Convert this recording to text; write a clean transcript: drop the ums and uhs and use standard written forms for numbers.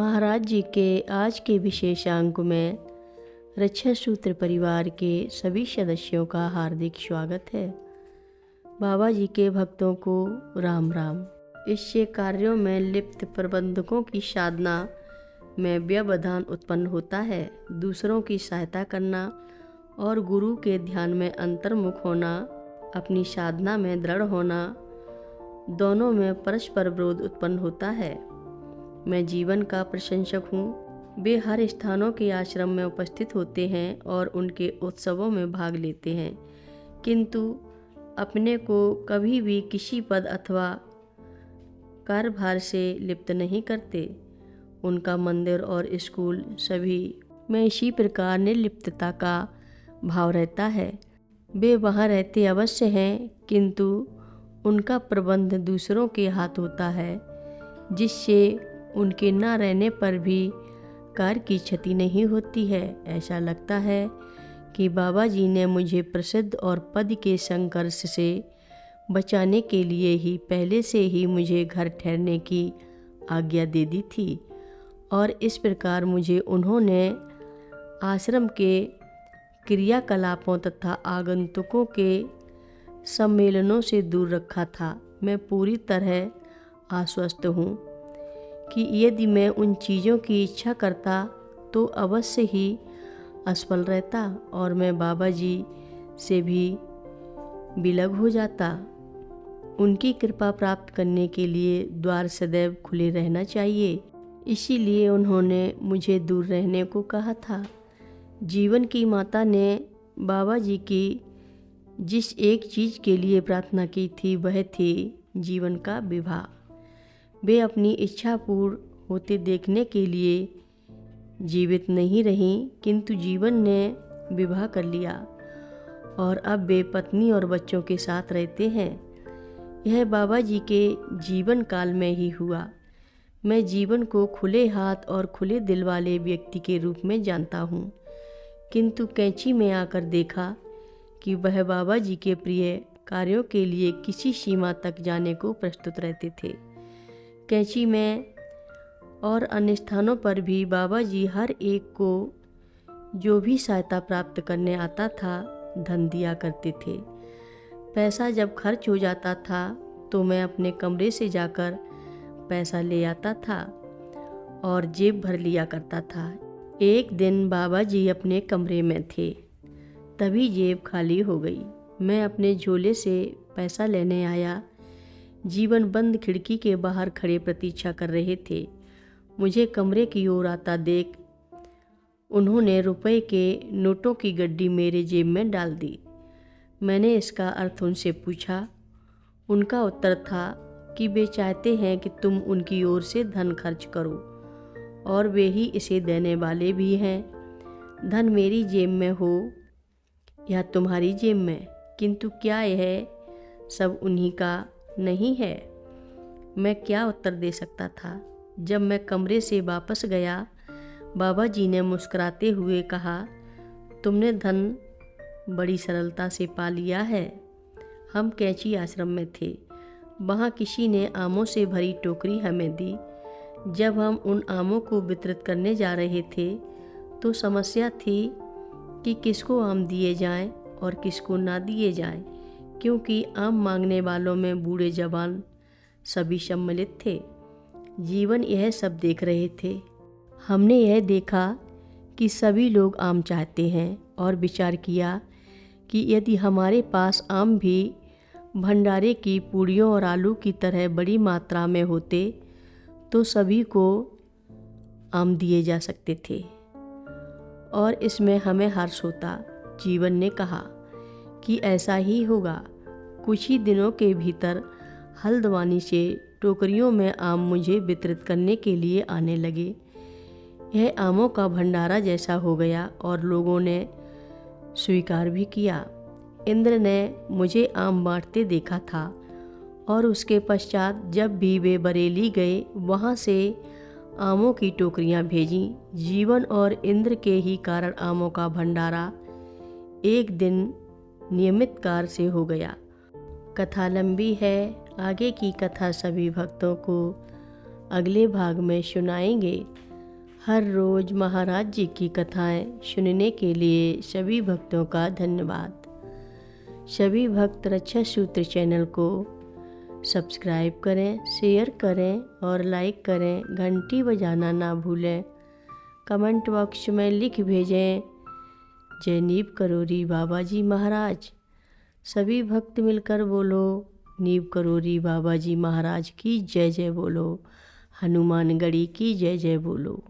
महाराज जी के आज के विशेषांक में रक्षा सूत्र परिवार के सभी सदस्यों का हार्दिक स्वागत है। बाबा जी के भक्तों को राम राम। इससे कार्यों में लिप्त प्रबंधकों की साधना में व्यवधान उत्पन्न होता है। दूसरों की सहायता करना और गुरु के ध्यान में अंतर्मुख होना, अपनी साधना में दृढ़ होना, दोनों में परस्पर विरोध उत्पन्न होता है। मैं जीवन का प्रशंसक हूँ। वे हर स्थानों के आश्रम में उपस्थित होते हैं और उनके उत्सवों में भाग लेते हैं, किंतु अपने को कभी भी किसी पद अथवा कार्यभार से लिप्त नहीं करते। उनका मंदिर और स्कूल सभी में इसी प्रकार निर्लिप्तता का भाव रहता है। वे वहाँ रहते अवश्य हैं, किंतु उनका प्रबंध दूसरों के हाथ होता है, जिससे उनके न रहने पर भी कार्य की क्षति नहीं होती है। ऐसा लगता है कि बाबा जी ने मुझे प्रसिद्ध और पद के संघर्ष से बचाने के लिए ही पहले से ही मुझे घर ठहरने की आज्ञा दे दी थी, और इस प्रकार मुझे उन्होंने आश्रम के क्रियाकलापों तथा आगंतुकों के सम्मेलनों से दूर रखा था। मैं पूरी तरह आश्वस्त हूँ कि यदि मैं उन चीज़ों की इच्छा करता तो अवश्य ही असफल रहता और मैं बाबा जी से भी विलग हो जाता। उनकी कृपा प्राप्त करने के लिए द्वार सदैव खुले रहना चाहिए, इसीलिए उन्होंने मुझे दूर रहने को कहा था। जीवन की माता ने बाबा जी की जिस एक चीज़ के लिए प्रार्थना की थी वह थी जीवन का विवाह। वे अपनी इच्छा पूर्ण होते देखने के लिए जीवित नहीं रहीं, किंतु जीवन ने विवाह कर लिया और अब वे पत्नी और बच्चों के साथ रहते हैं। यह बाबा जी के जीवन काल में ही हुआ। मैं जीवन को खुले हाथ और खुले दिल वाले व्यक्ति के रूप में जानता हूँ, किंतु कैंची में आकर देखा कि वह बाबा जी के प्रिय कार्यों के लिए किसी सीमा तक जाने को प्रस्तुत रहते थे। कैंची में और अन्य स्थानों पर भी बाबा जी हर एक को जो भी सहायता प्राप्त करने आता था धन दिया करते थे। पैसा जब खर्च हो जाता था तो मैं अपने कमरे से जाकर पैसा ले आता था और जेब भर लिया करता था। एक दिन बाबा जी अपने कमरे में थे, तभी जेब खाली हो गई। मैं अपने झोले से पैसा लेने आया। जीवन बंद खिड़की के बाहर खड़े प्रतीक्षा कर रहे थे। मुझे कमरे की ओर आता देख उन्होंने रुपए के नोटों की गड्डी मेरे जेब में डाल दी। मैंने इसका अर्थ उनसे पूछा। उनका उत्तर था कि वे चाहते हैं कि तुम उनकी ओर से धन खर्च करो और वे ही इसे देने वाले भी हैं। धन मेरी जेब में हो या तुम्हारी जेब में, किंतु क्या यह सब उन्हीं का नहीं है? मैं क्या उत्तर दे सकता था? जब मैं कमरे से वापस गया, बाबा जी ने मुस्कुराते हुए कहा, तुमने धन बड़ी सरलता से पा लिया है। हम कैंची आश्रम में थे। वहाँ किसी ने आमों से भरी टोकरी हमें दी। जब हम उन आमों को वितरित करने जा रहे थे तो समस्या थी कि किसको आम दिए जाएं और किसको ना दिए जाएं, क्योंकि आम मांगने वालों में बूढ़े जवान सभी सम्मिलित थे। जीवन यह सब देख रहे थे। हमने यह देखा कि सभी लोग आम चाहते हैं और विचार किया कि यदि हमारे पास आम भी भंडारे की पूड़ियों और आलू की तरह बड़ी मात्रा में होते तो सभी को आम दिए जा सकते थे और इसमें हमें हर्ष होता। जीवन ने कहा कि ऐसा ही होगा। कुछ ही दिनों के भीतर हल्द्वानी से टोकरियों में आम मुझे वितरित करने के लिए आने लगे। यह आमों का भंडारा जैसा हो गया और लोगों ने स्वीकार भी किया। इंद्र ने मुझे आम बांटते देखा था और उसके पश्चात जब भी वे बरेली गए वहाँ से आमों की टोकरियाँ भेजीं। जीवन और इंद्र के ही कारण आमों का भंडारा एक दिन नियमित कार से हो गया। कथा लंबी है, आगे की कथा सभी भक्तों को अगले भाग में सुनाएंगे। हर रोज़ महाराज जी की कथाएं सुनने के लिए सभी भक्तों का धन्यवाद। सभी भक्त रक्षा सूत्र चैनल को सब्सक्राइब करें, शेयर करें और लाइक करें। घंटी बजाना ना भूलें। कमेंट बॉक्स में लिख भेजें, जय नीव करोरी बाबा जी महाराज। सभी भक्त मिलकर बोलो, नीव करोरी बाबा जी महाराज की जय जय बोलो। हनुमानगढ़ी की जय जय बोलो।